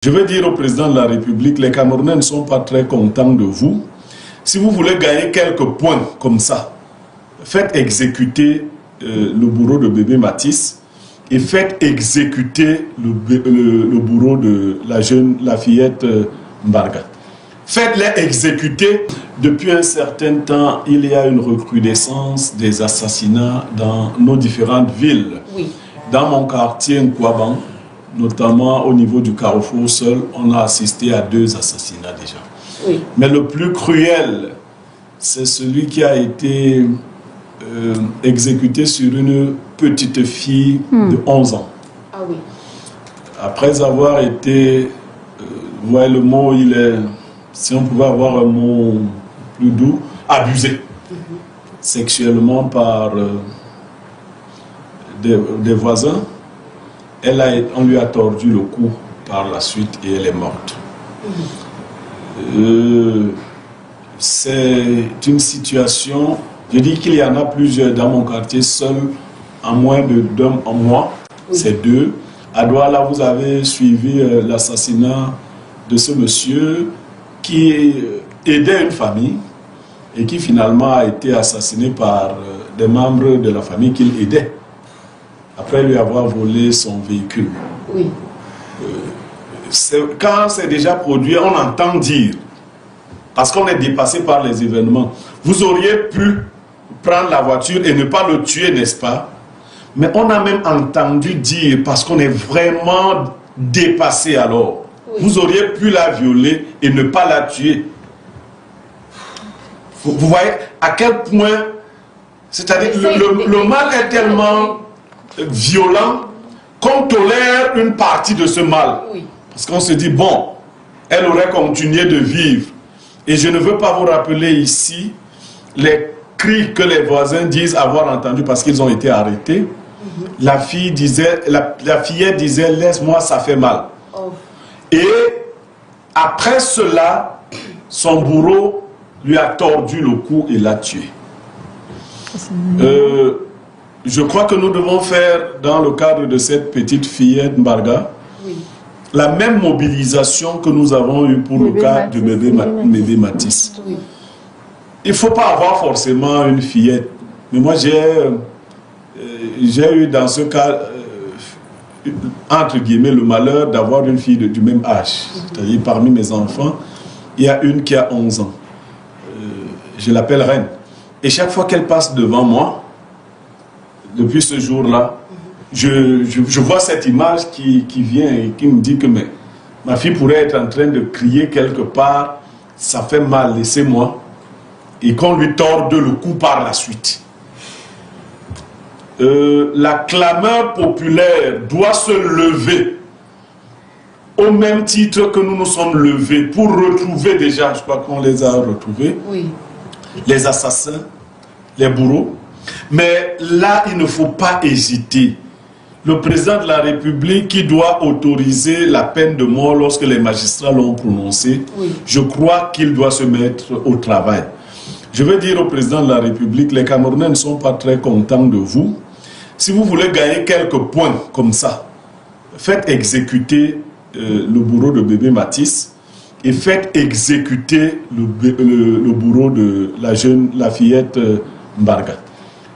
Je veux dire au président de la République, les Camerounais ne sont pas très contents de vous. Si vous voulez gagner quelques points comme ça, faites exécuter le bourreau de bébé Matisse et faites exécuter le bourreau de la fillette Mbarga. Faites-les exécuter. Depuis un certain temps, il y a une recrudescence des assassinats dans nos différentes villes. Oui. Dans mon quartier, Nkwaban, notamment au niveau du Carrefour seul, on a assisté à 2 assassinats déjà. Oui. Mais le plus cruel, c'est celui qui a été exécuté sur une petite fille de 11 ans. Ah oui. Après avoir été, vous voyez le mot, il est, si on pouvait avoir un mot plus doux, abusé sexuellement par des voisins. On lui a tordu le cou par la suite et elle est morte. C'est une situation, je dis qu'il y en a plusieurs dans mon quartier, seul en moins d'un mois, oui. C'est 2. À Douala, vous avez suivi l'assassinat de ce monsieur qui aidait une famille et qui finalement a été assassiné par des membres de la famille qu'il aidait, après lui avoir volé son véhicule. Oui. Quand c'est déjà produit, on entend dire, parce qu'on est dépassé par les événements, vous auriez pu prendre la voiture et ne pas le tuer, n'est-ce pas? Mais on a même entendu dire, parce qu'on est vraiment dépassé alors, oui. Vous auriez pu la violer et ne pas la tuer. Vous voyez à quel point, c'est-à-dire le mal est tellement violent qu'on tolère une partie de ce mal. Oui. Parce qu'on se dit, bon, elle aurait continué de vivre. Et je ne veux pas vous rappeler ici les cris que les voisins disent avoir entendus parce qu'ils ont été arrêtés. La fille disait, la fillette disait, laisse-moi, ça fait mal. Oh. Et après cela, son bourreau lui a tordu le cou et l'a tué. Je crois que nous devons faire, dans le cadre de cette petite fillette Mbarga, oui. La même mobilisation que nous avons eue pour le cas de bébé Matisse. Oui. Il ne faut pas avoir forcément une fillette. Mais moi, j'ai eu dans ce cas, entre guillemets, le malheur d'avoir une fille du même âge. C'est-à-dire, parmi mes enfants, il y a une qui a 11 ans. Je l'appelle Reine. Et chaque fois qu'elle passe devant moi, depuis ce jour-là, je vois cette image qui vient et qui me dit que ma fille pourrait être en train de crier quelque part, ça fait mal, laissez-moi, et qu'on lui torde le cou par la suite. La clameur populaire doit se lever au même titre que nous nous sommes levés pour retrouver déjà, je crois qu'on les a retrouvés, oui. Les assassins, les bourreaux. Mais là, il ne faut pas hésiter. Le président de la République qui doit autoriser la peine de mort lorsque les magistrats l'ont prononcée, oui. Je crois qu'il doit se mettre au travail. Je veux dire au président de la République, les Camerounais ne sont pas très contents de vous. Si vous voulez gagner quelques points comme ça, faites exécuter le bourreau de bébé Matisse et faites exécuter le bourreau de la fillette Mbarga.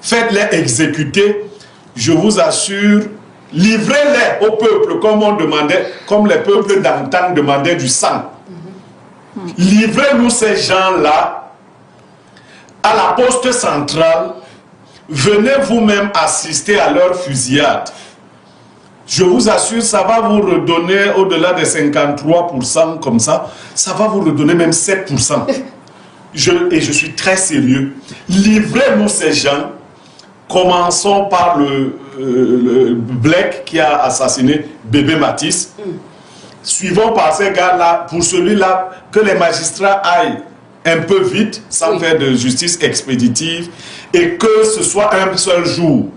Faites-les exécuter, je vous assure, livrez-les au peuple comme on demandait, comme les peuples d'antan demandaient du sang. Livrez-nous ces gens-là à la poste centrale, venez vous-même assister à leur fusillade. Je vous assure, ça va vous redonner au-delà des 53% comme ça va vous redonner même 7%. Et je suis très sérieux. Livrez-nous ces gens. Commençons par le Blake qui a assassiné bébé Matisse. Suivons par ces gars-là, pour celui-là, que les magistrats aillent un peu vite, sans faire de justice expéditive, et que ce soit un seul jour.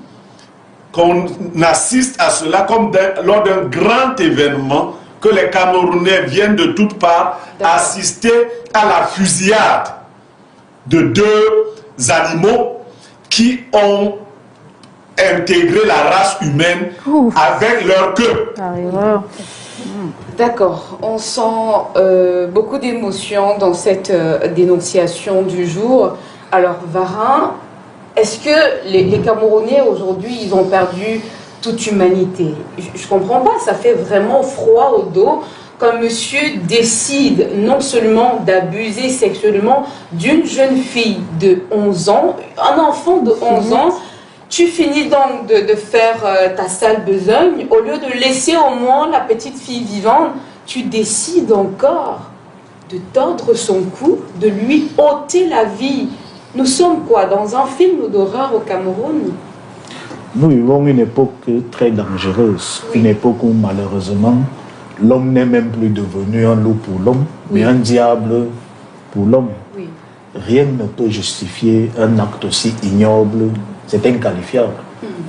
Qu'on assiste à cela comme lors d'un grand événement, que les Camerounais viennent de toutes parts assister à la fusillade de 2 animaux qui ont intégré la race humaine avec leur queue. D'accord, on sent beaucoup d'émotions dans cette dénonciation du jour. Alors Varin, est-ce que les Camerounais aujourd'hui, ils ont perdu toute humanité? Je ne comprends pas, ça fait vraiment froid au dos quand monsieur décide non seulement d'abuser sexuellement d'une jeune fille de 11 ans, un enfant de 11 ans, tu finis donc de faire ta sale besogne, au lieu de laisser au moins la petite fille vivante, tu décides encore de tordre son cou, de lui ôter la vie. Nous sommes quoi, dans un film d'horreur au Cameroun? Nous vivons une époque très dangereuse, une époque où malheureusement l'homme n'est même plus devenu un loup pour l'homme, mais un diable pour l'homme. Oui. Rien ne peut justifier un acte aussi ignoble, c'est inqualifiable.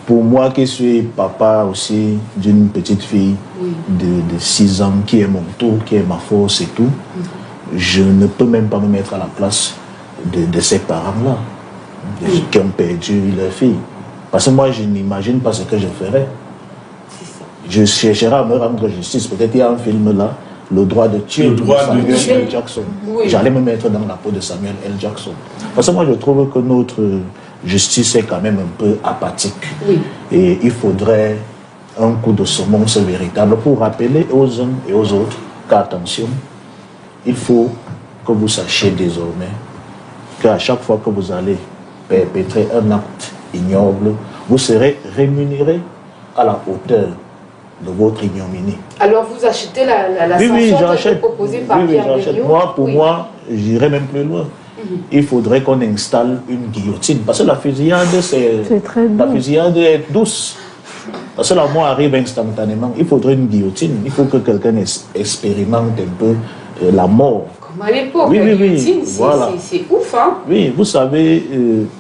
Pour moi qui suis papa aussi d'une petite fille de 6 ans, qui est mon tour, qui est ma force et tout, je ne peux même pas me mettre à la place de ces parents-là, qui ont perdu leur fille. Parce que moi, je n'imagine pas ce que je ferais. Je chercherai à me rendre justice. Peut-être il y a un film là, Le droit de tuer, Samuel L. Jackson. J'allais me mettre dans la peau de Samuel L. Jackson. Parce que moi, je trouve que notre justice est quand même un peu apathique. Et il faudrait un coup de semonce véritable pour rappeler aux uns et aux autres qu'attention, il faut que vous sachiez désormais qu'à chaque fois que vous allez perpétrer un acte ignoble, vous serez rémunéré à la hauteur de votre ignominie. Alors vous achetez la sanction proposée par Pierre Béliot? Moi, pour moi, j'irai même plus loin. Il faudrait qu'on installe une guillotine. Parce que la fusillade, la fusillade est douce. Parce que la mort arrive instantanément. Il faudrait une guillotine. Il faut que quelqu'un expérimente un peu la mort. Comme à l'époque, la guillotine, voilà. C'est ouf, hein? Oui, vous savez,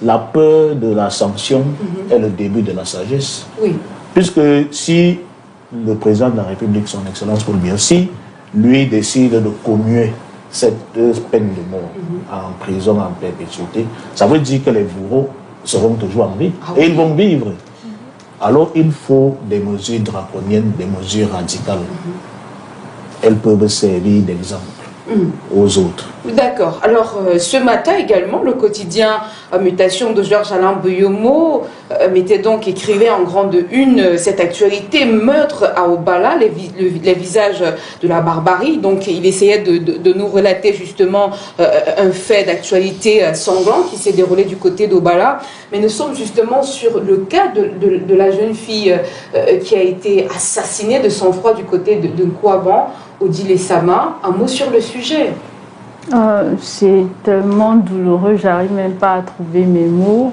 la peur de la sanction est le début de la sagesse. Oui. Puisque si le président de la République, son Excellence Paul Biya, si lui décide de commuer cette peine de mort en prison en perpétuité, ça veut dire que les bourreaux seront toujours en vie et ils vont vivre. Alors il faut des mesures draconiennes, des mesures radicales. Elles peuvent servir d'exemple aux autres. D'accord. Alors, ce matin également, le quotidien Mutation de Georges-Alain Buyomo écrivait en grande une cette actualité, meurtre à Obala, les visages de la barbarie. Donc, il essayait de nous relater justement un fait d'actualité sanglant qui s'est déroulé du côté d'Obala. Mais nous sommes justement sur le cas de la jeune fille qui a été assassinée de sang-froid du côté de Nkouaban, Odile Sama. Un mot sur le sujet? C'est tellement douloureux, j'arrive même pas à trouver mes mots.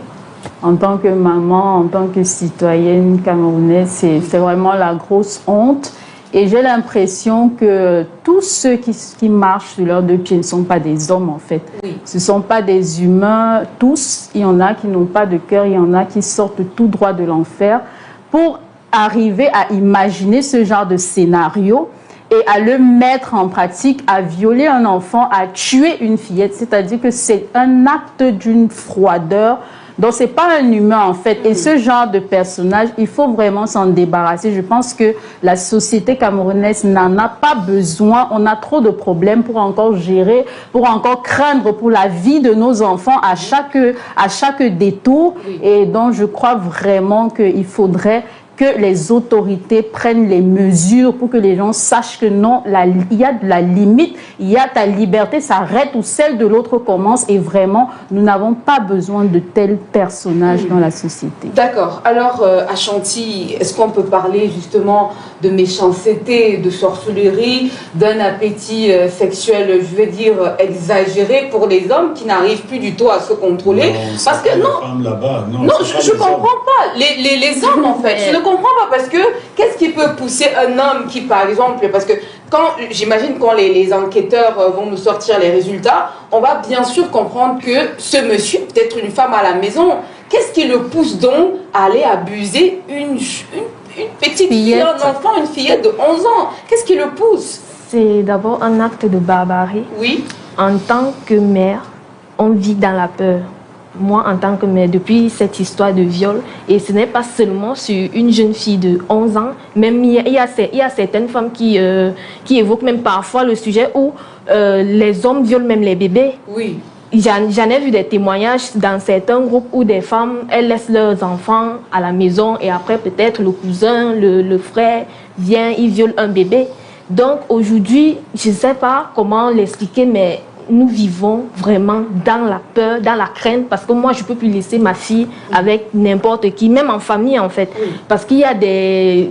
En tant que maman, en tant que citoyenne camerounaise, c'est vraiment la grosse honte. Et j'ai l'impression que tous ceux qui marchent sur leurs deux pieds ne sont pas des hommes, en fait. Ce ne sont pas des humains, tous. Il y en a qui n'ont pas de cœur, il y en a qui sortent tout droit de l'enfer pour arriver à imaginer ce genre de scénario et à le mettre en pratique, à violer un enfant, à tuer une fillette. C'est-à-dire que c'est un acte d'une froideur. Donc, ce n'est pas un humain, en fait. Et ce genre de personnage, il faut vraiment s'en débarrasser. Je pense que la société camerounaise n'en a pas besoin. On a trop de problèmes pour encore gérer, pour encore craindre pour la vie de nos enfants à chaque détour. Et donc, je crois vraiment qu'il faudrait que les autorités prennent les mesures pour que les gens sachent que non, il y a de la limite, il y a ta liberté s'arrête où celle de l'autre commence et vraiment, nous n'avons pas besoin de tels personnages dans la société. D'accord. Alors, à Chantilly, est-ce qu'on peut parler justement de méchanceté, de sorcellerie, d'un appétit sexuel, je veux dire, exagéré pour les hommes qui n'arrivent plus du tout à se contrôler? Parce que non, je ne comprends pas. Les hommes, en fait, je ne comprends pas parce que qu'est-ce qui peut pousser un homme qui, par exemple, parce que j'imagine quand les enquêteurs vont nous sortir les résultats, on va bien sûr comprendre que ce monsieur, peut-être une femme à la maison, qu'est-ce qui le pousse donc à aller abuser une petite fille, un enfant, une fillette de 11 ans? Qu'est-ce qui le pousse? C'est d'abord un acte de barbarie. Oui. En tant que mère, on vit dans la peur. moi en tant que mère, depuis cette histoire de viol, et ce n'est pas seulement sur une jeune fille de 11 ans, même il y a certaines femmes qui évoquent même parfois le sujet où les hommes violent même les bébés. Oui. J'en ai vu des témoignages dans certains groupes où des femmes, elles laissent leurs enfants à la maison et après peut-être le cousin, le frère vient, il viole un bébé. Donc aujourd'hui, je ne sais pas comment l'expliquer, mais nous vivons vraiment dans la peur, dans la crainte, parce que moi, je ne peux plus laisser ma fille avec n'importe qui, même en famille, en fait. Oui. Parce qu'il y a des...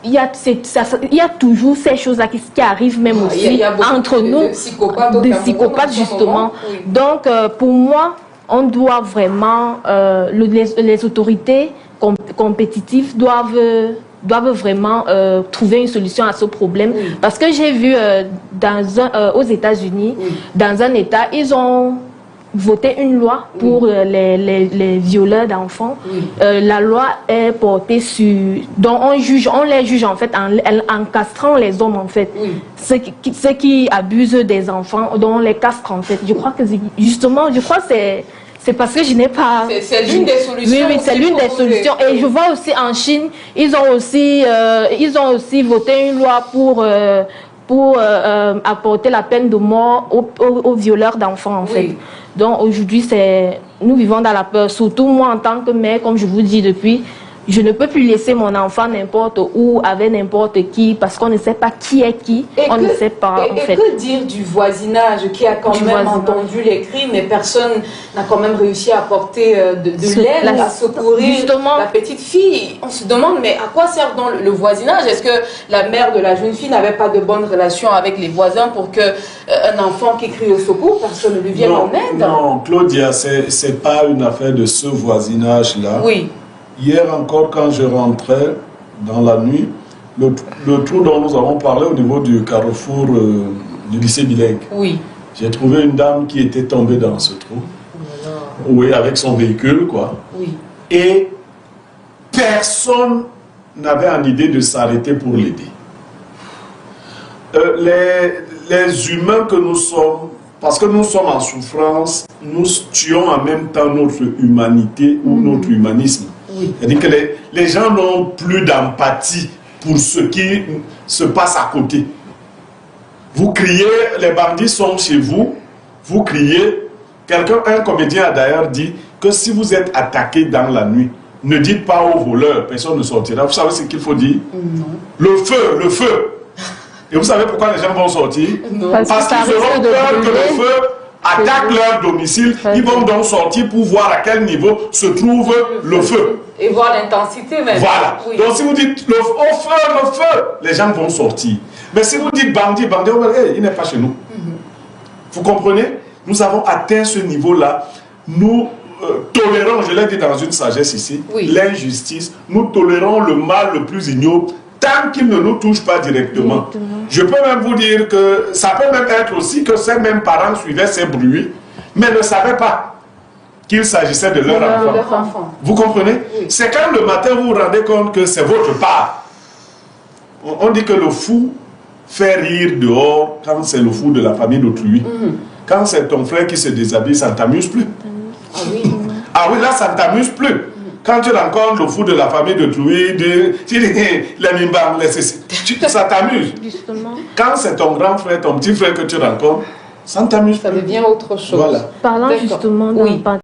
Il y a toujours ces choses-là qui arrivent même aussi entre nous, de psychopathes justement. Oui. Donc, pour moi, on doit vraiment... les autorités compétitives doivent vraiment trouver une solution à ce problème. Oui. Parce que j'ai vu aux États-Unis, oui, dans un État, ils ont voté une loi pour oui, les violeurs d'enfants. Oui. La loi est portée sur... Donc on les juge en fait en castrant les hommes en fait. Oui. Ceux qui abusent des enfants, dont on les castre en fait. Je crois que justement, c'est parce que je n'ai pas... C'est l'une des solutions. Oui, c'est l'une des solutions. Et je vois aussi en Chine, ils ont aussi voté une loi pour apporter la peine de mort aux violeurs d'enfants, en fait. Donc aujourd'hui, nous vivons dans la peur. Surtout moi, en tant que mère, comme je vous dis depuis, je ne peux plus laisser mon enfant n'importe où, avec n'importe qui, parce qu'on ne sait pas qui est qui. On ne sait pas, en fait. Et que dire du voisinage qui a quand même entendu les cris, mais personne n'a quand même réussi à apporter de l'aide, à secourir la petite fille. On se demande, mais à quoi sert donc le voisinage? Est-ce que la mère de la jeune fille n'avait pas de bonnes relations avec les voisins pour qu'un enfant qui crie au secours, personne ne lui vienne en aide? Non, Claudia, c'est pas une affaire de ce voisinage-là. Oui. Hier encore, quand je rentrais dans la nuit, le trou dont nous avons parlé au niveau du carrefour du lycée bilingue, oui, j'ai trouvé une dame qui était tombée dans ce trou. Oui, avec son véhicule, quoi. Oui. Et personne n'avait en idée de s'arrêter pour l'aider. Les humains que nous sommes, parce que nous sommes en souffrance, nous tuons en même temps notre humanité ou notre humanisme. Oui. C'est-à-dire que les gens n'ont plus d'empathie pour ce qui se passe à côté. Vous criez, les bandits sont chez vous, vous criez. Un comédien a d'ailleurs dit que si vous êtes attaqué dans la nuit, ne dites pas aux voleurs, personne ne sortira. Vous savez ce qu'il faut dire? Non. Le feu, le feu. Et vous savez pourquoi les gens vont sortir? Non. Parce qu'ils auront peur que le feu attaque leur domicile. Ils vont donc sortir pour voir à quel niveau se trouve le feu. Et voir l'intensité même. Voilà. Oui. Donc si vous dites le feu, les gens vont sortir. Mais si vous dites bandit, il n'est pas chez nous. Vous comprenez? Nous avons atteint ce niveau-là. Nous tolérons, je l'ai dit dans une sagesse ici, l'injustice. Nous tolérons le mal le plus ignoble tant qu'il ne nous touche pas directement. Je peux même vous dire que ça peut même être aussi que ces mêmes parents suivaient ces bruits, mais ne savaient pas qu'il s'agissait de leur enfant. Vous comprenez? Oui. C'est quand le matin vous vous rendez compte que c'est votre part. On dit que le fou fait rire dehors quand c'est le fou de la famille d'autrui. Quand c'est ton frère qui se déshabille, ça ne t'amuse plus. Ah oui. Ah oui, là, ça ne t'amuse plus. Quand tu rencontres le fou de la famille d'autrui, ça t'amuse. Quand c'est ton grand frère, ton petit frère que tu rencontres, ça ne t'amuse plus. Ça devient autre chose. Voilà. Parlant justement